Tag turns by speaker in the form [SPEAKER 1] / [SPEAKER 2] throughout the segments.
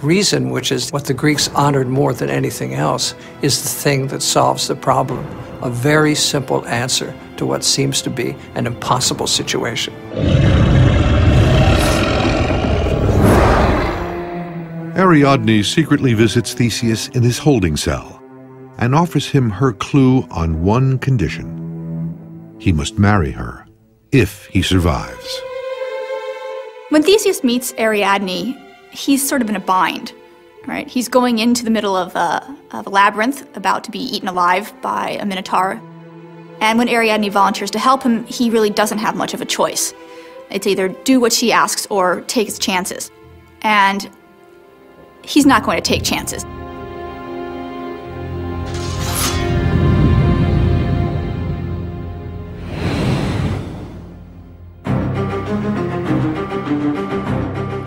[SPEAKER 1] reason, which is what the Greeks honored more than anything else, is the thing that solves the problem. A very simple answer to what seems to be an impossible situation.
[SPEAKER 2] Ariadne secretly visits Theseus in his holding cell and offers him her clue on one condition. He must marry her if he survives.
[SPEAKER 3] When Theseus meets Ariadne, he's sort of in a bind, right? He's going into the middle of a labyrinth, about to be eaten alive by a Minotaur. And when Ariadne volunteers to help him, he really doesn't have much of a choice. It's either do what she asks or take his chances. And he's not going to take chances.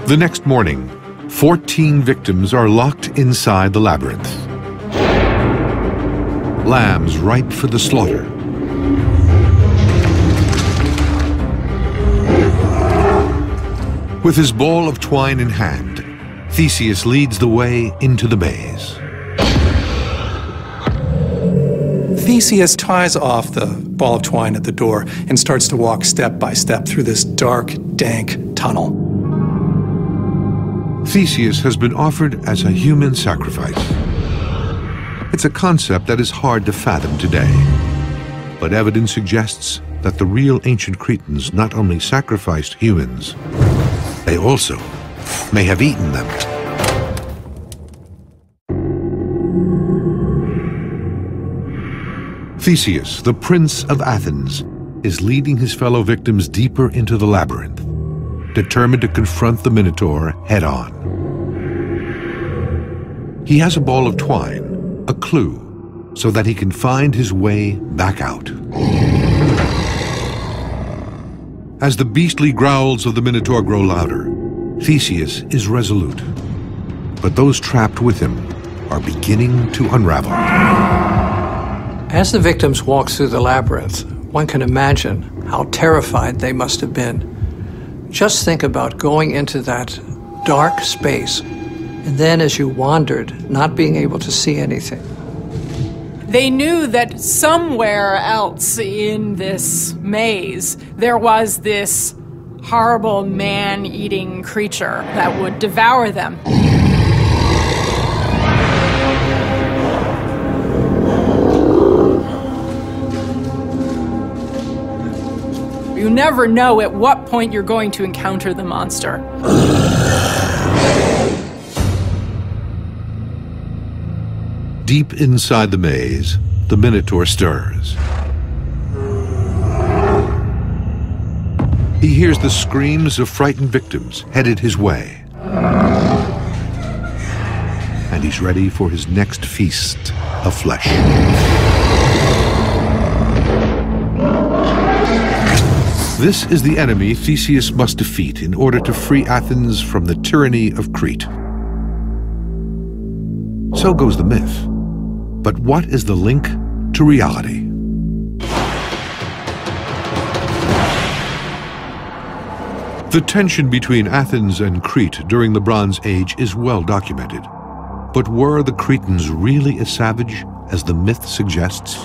[SPEAKER 2] The next morning, 14 victims are locked inside the labyrinth. Lambs ripe for the slaughter. With his ball of twine in hand, Theseus leads the way into the maze.
[SPEAKER 4] Theseus ties off the ball of twine at the door and starts to walk step by step through this dark, dank tunnel.
[SPEAKER 2] Theseus has been offered as a human sacrifice. It's a concept that is hard to fathom today, but evidence suggests that the real ancient Cretans not only sacrificed humans, they also may have eaten them. Theseus, the prince of Athens, is leading his fellow victims deeper into the labyrinth, determined to confront the Minotaur head-on. He has a ball of twine, a clue, so that he can find his way back out. As the beastly growls of the Minotaur grow louder, Theseus is resolute. But those trapped with him are beginning to unravel.
[SPEAKER 1] As the victims walk through the labyrinth, one can imagine how terrified they must have been. Just think about going into that dark space, and then as you wandered, not being able to see anything.
[SPEAKER 5] They knew that somewhere else in this maze, there was this horrible man-eating creature that would devour them. You never know at what point you're going to encounter the monster.
[SPEAKER 2] Deep inside the maze, the Minotaur stirs. He hears the screams of frightened victims headed his way. And he's ready for his next feast of flesh. This is the enemy Theseus must defeat in order to free Athens from the tyranny of Crete. So goes the myth. But what is the link to reality? The tension between Athens and Crete during the Bronze Age is well documented. But were the Cretans really as savage as the myth suggests?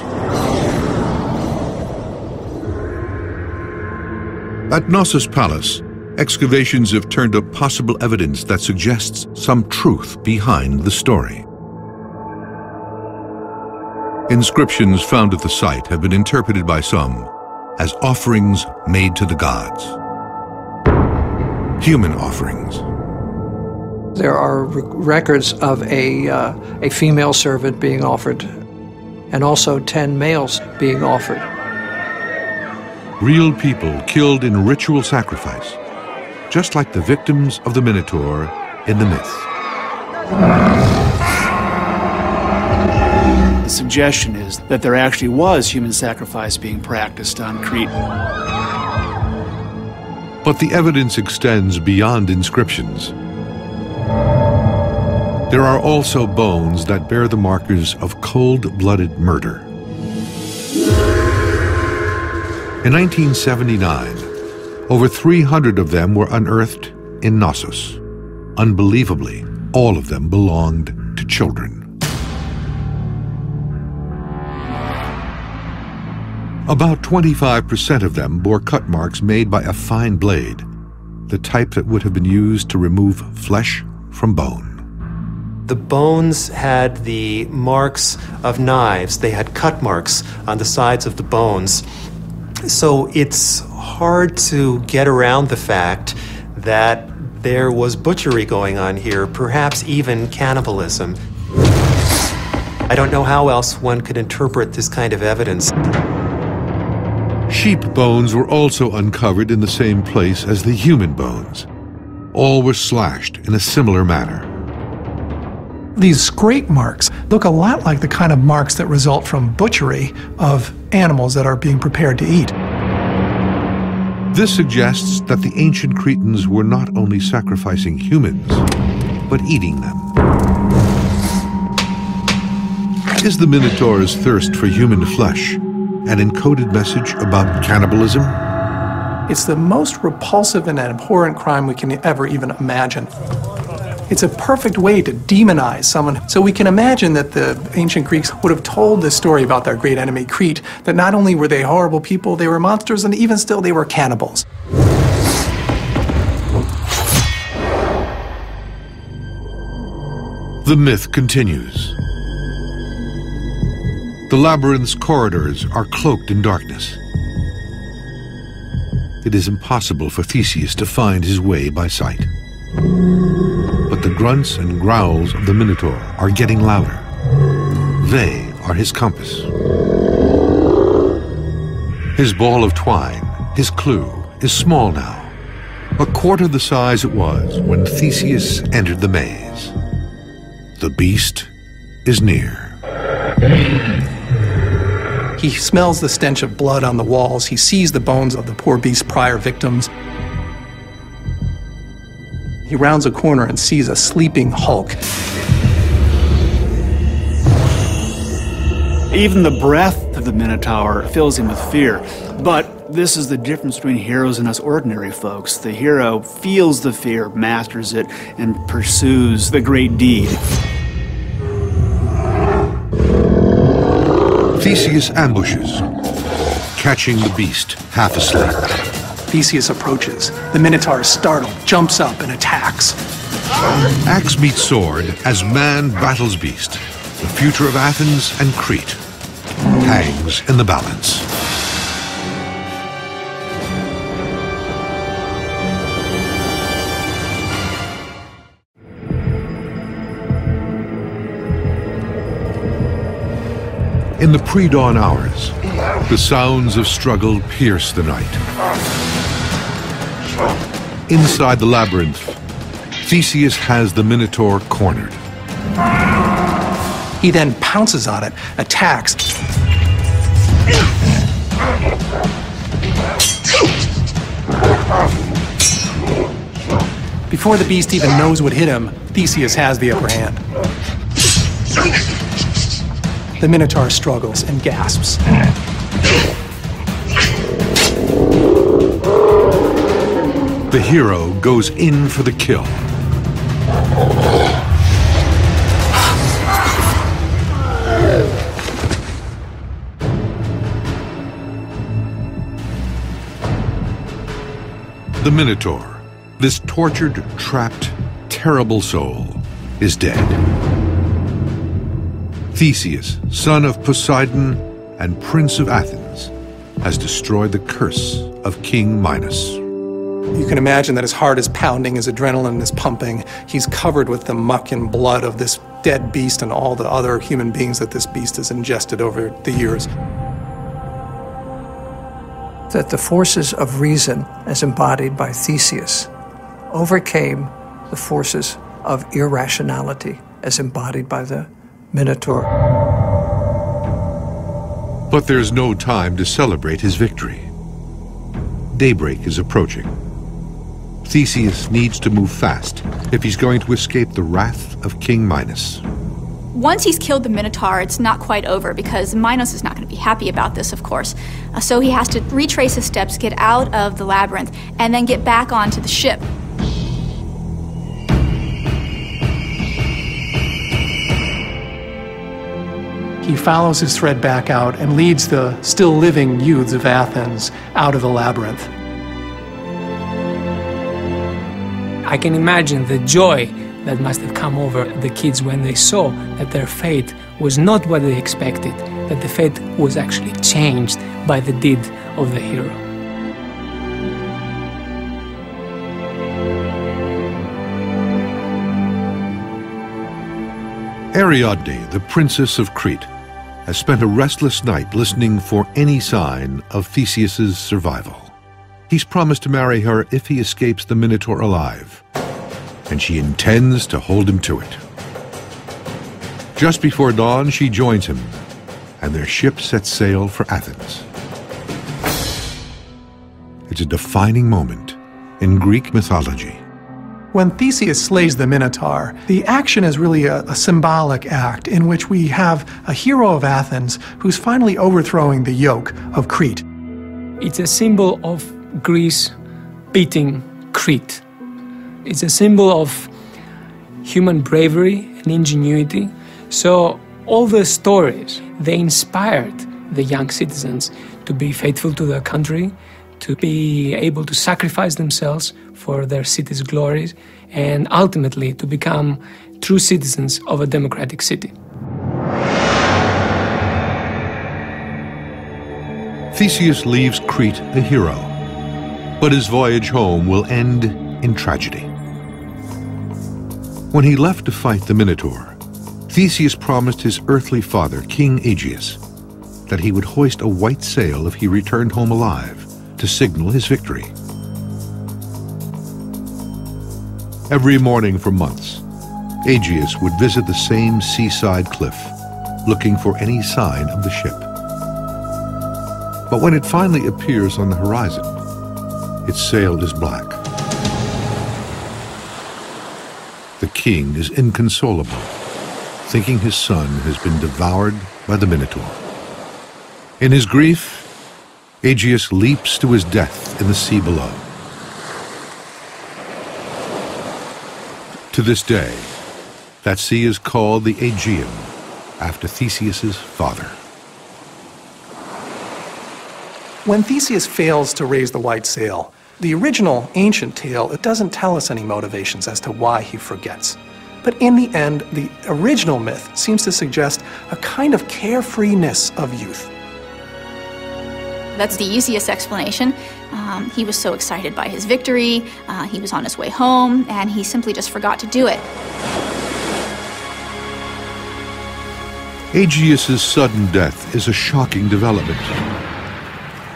[SPEAKER 2] At Knossos Palace, excavations have turned up possible evidence that suggests some truth behind the story. Inscriptions found at the site have been interpreted by some as offerings made to the gods. Human offerings.
[SPEAKER 1] There are records of a female servant being offered, and also 10 males being offered.
[SPEAKER 2] Real people killed in ritual sacrifice, just like the victims of the Minotaur in the myth.
[SPEAKER 6] The suggestion is that there actually was human sacrifice being practiced on Crete.
[SPEAKER 2] But the evidence extends beyond inscriptions. There are also bones that bear the markers of cold-blooded murder. In 1979, over 300 of them were unearthed in Knossos. Unbelievably, All of them belonged to children. About 25% of them bore cut marks made by a fine blade, the type that would have been used to remove flesh from bone.
[SPEAKER 7] The bones had the marks of knives. They had cut marks on the sides of the bones. So it's hard to get around the fact that there was butchery going on here, perhaps even cannibalism. I don't know how else one could interpret this kind of evidence.
[SPEAKER 2] Sheep bones were also uncovered in the same place as the human bones. All were slashed in a similar manner.
[SPEAKER 4] These scrape marks look a lot like the kind of marks that result from butchery of animals that are being prepared to eat.
[SPEAKER 2] This suggests that the ancient Cretans were not only sacrificing humans, but eating them. Is the Minotaur's thirst for human flesh an encoded message about cannibalism?
[SPEAKER 4] It's the most repulsive and abhorrent crime we can ever even imagine. It's a perfect way to demonize someone. So we can imagine that the ancient Greeks would have told this story about their great enemy, Crete, that not only were they horrible people, they were monsters, and even still they were cannibals.
[SPEAKER 2] The myth continues. The labyrinth's corridors are cloaked in darkness. It is impossible for Theseus to find his way by sight. But the grunts and growls of the Minotaur are getting louder. They are his compass. His ball of twine, his clue, is small now, a quarter the size it was when Theseus entered the maze. The beast is near.
[SPEAKER 4] He smells the stench of blood on the walls. He sees the bones of the poor beast's prior victims. He rounds a corner and sees a sleeping Hulk.
[SPEAKER 6] Even the breath of the Minotaur fills him with fear. But this is the difference between heroes and us ordinary folks. The hero feels the fear, masters it, and pursues the great deed.
[SPEAKER 2] Theseus ambushes, catching the beast half asleep.
[SPEAKER 4] Theseus approaches. The Minotaur is startled, jumps up, and attacks.
[SPEAKER 2] Axe meets sword as man battles beast. The future of Athens and Crete hangs in the balance. In the pre-dawn hours, the sounds of struggle pierce the night. Inside the labyrinth, Theseus has the Minotaur cornered.
[SPEAKER 4] He then pounces on it, attacks. Before the beast even knows what hit him, Theseus has the upper hand. The Minotaur struggles and gasps.
[SPEAKER 2] The hero goes in for the kill. The Minotaur, this tortured, trapped, terrible soul, is dead. Theseus, son of Poseidon and prince of Athens, has destroyed the curse of King Minos.
[SPEAKER 4] You can imagine that his heart is pounding, his adrenaline is pumping. He's covered with the muck and blood of this dead beast and all the other human beings that this beast has ingested over the years.
[SPEAKER 1] That the forces of reason, as embodied by Theseus, overcame the forces of irrationality, as embodied by the Minotaur.
[SPEAKER 2] But there's no time to celebrate his victory. Daybreak is approaching. Theseus needs to move fast if he's going to escape the wrath of King Minos.
[SPEAKER 3] Once he's killed the Minotaur, it's not quite over because Minos is not going to be happy about this, of course. So he has to retrace his steps, get out of the labyrinth, and then get back onto the ship.
[SPEAKER 4] he follows his thread back out and leads the still living youths of Athens out of the labyrinth.
[SPEAKER 8] I can imagine the joy that must have come over the kids when they saw that their fate was not what they expected, that the fate was actually changed by the deed of the hero.
[SPEAKER 2] Ariadne, the princess of Crete, has spent a restless night listening for any sign of Theseus's survival. He's promised to marry her if he escapes the Minotaur alive, and she intends to hold him to it. Just before dawn, she joins him, and their ship sets sail for Athens. It's a defining moment in Greek mythology.
[SPEAKER 4] When Theseus slays the Minotaur, the action is really a symbolic act in which we have a hero of Athens who's finally overthrowing the yoke of Crete.
[SPEAKER 8] It's a symbol of Greece beating Crete. It's a symbol of human bravery and ingenuity. So all the stories, they inspired the young citizens to be faithful to their country, to be able to sacrifice themselves for their city's glories, and ultimately to become true citizens of a democratic city.
[SPEAKER 2] Theseus leaves Crete a hero, but his voyage home will end in tragedy. When he left to fight the Minotaur, Theseus promised his earthly father, King Aegeus, that he would hoist a white sail if he returned home alive to signal his victory. Every morning for months, Aegeus would visit the same seaside cliff, looking for any sign of the ship. But when it finally appears on the horizon, its sail is black. The king is inconsolable, thinking his son has been devoured by the Minotaur. In his grief, Aegeus leaps to his death in the sea below. To this day, that sea is called the Aegean, after Theseus's father.
[SPEAKER 4] When Theseus fails to raise the white sail, the original ancient tale, it doesn't tell us any motivations as to why he forgets. But in the end, the original myth seems to suggest a kind of carefreeness of youth.
[SPEAKER 3] That's the easiest explanation. He was so excited by his victory, he was on his way home, and he simply just forgot to do it.
[SPEAKER 2] Aegeus's sudden death is a shocking development.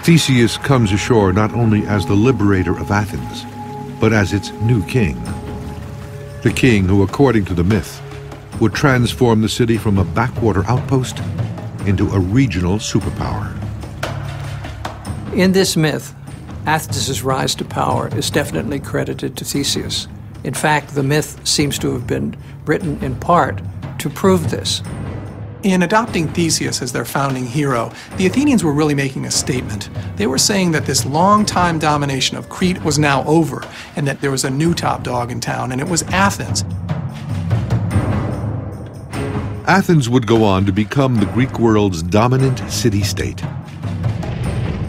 [SPEAKER 2] Theseus comes ashore not only as the liberator of Athens, but as its new king. The king who, according to the myth, would transform the city from a backwater outpost into a regional superpower.
[SPEAKER 1] In this myth, Athens' rise to power is definitely credited to Theseus. In fact, the myth seems to have been written in part to prove this.
[SPEAKER 4] In adopting Theseus as their founding hero, the Athenians were really making a statement. They were saying that this long-time domination of Crete was now over, and that there was a new top dog in town, and it was Athens.
[SPEAKER 2] Athens would go on to become the Greek world's dominant city-state,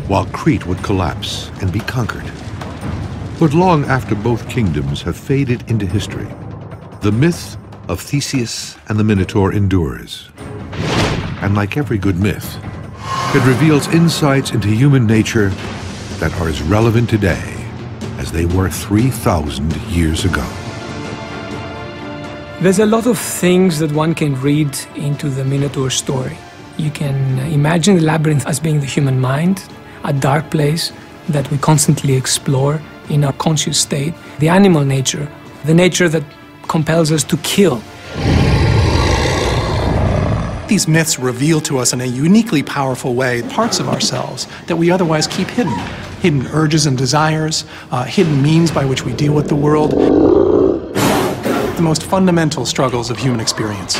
[SPEAKER 2] while Crete would collapse and be conquered. But long after both kingdoms have faded into history, the myth of Theseus and the Minotaur endures. And like every good myth, it reveals insights into human nature that are as relevant today as they were 3,000 years ago.
[SPEAKER 8] There's a lot of things that one can read into the Minotaur story. You can imagine the labyrinth as being the human mind, a dark place that we constantly explore in our conscious state. The animal nature, the nature that compels us to kill.
[SPEAKER 4] These myths reveal to us in a uniquely powerful way parts of ourselves that we otherwise keep hidden. Hidden urges and desires, hidden means by which we deal with the world. The most fundamental struggles of human experience.